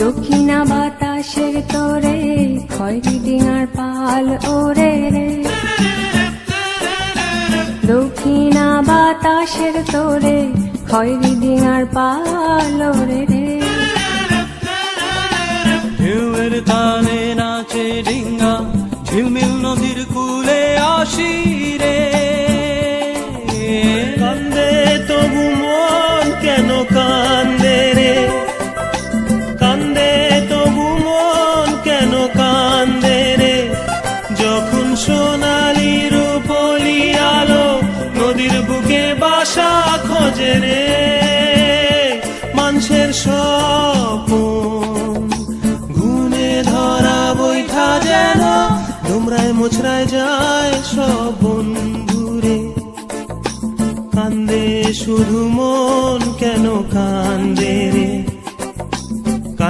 দক্ষিণা বাতাসের তোরে খয়রি ডিঙার পাল ওরে রে, দক্ষিণা বাতাসের তোরে খয়রি ডিঙার পাল ওরে রে। ঢেউয়ের তানে নাচে ডিঙ্গা ঝিলমিল নদীর কূলে আসি রে। কান্দে তবু মন কেন কান্দে রে, কান্দে তবু মন কেন কান্দে রে, যখন সোনালি রূপলি আলো নদীর বুকে বাসা খোঁজে রে। মানুষের স্বপন গুনে ধরা বৈঠা যেন তোমরায় মোছরায় যায় সব বন্ধুরে। কান্দে শুধু মন কেন কান্দে রে।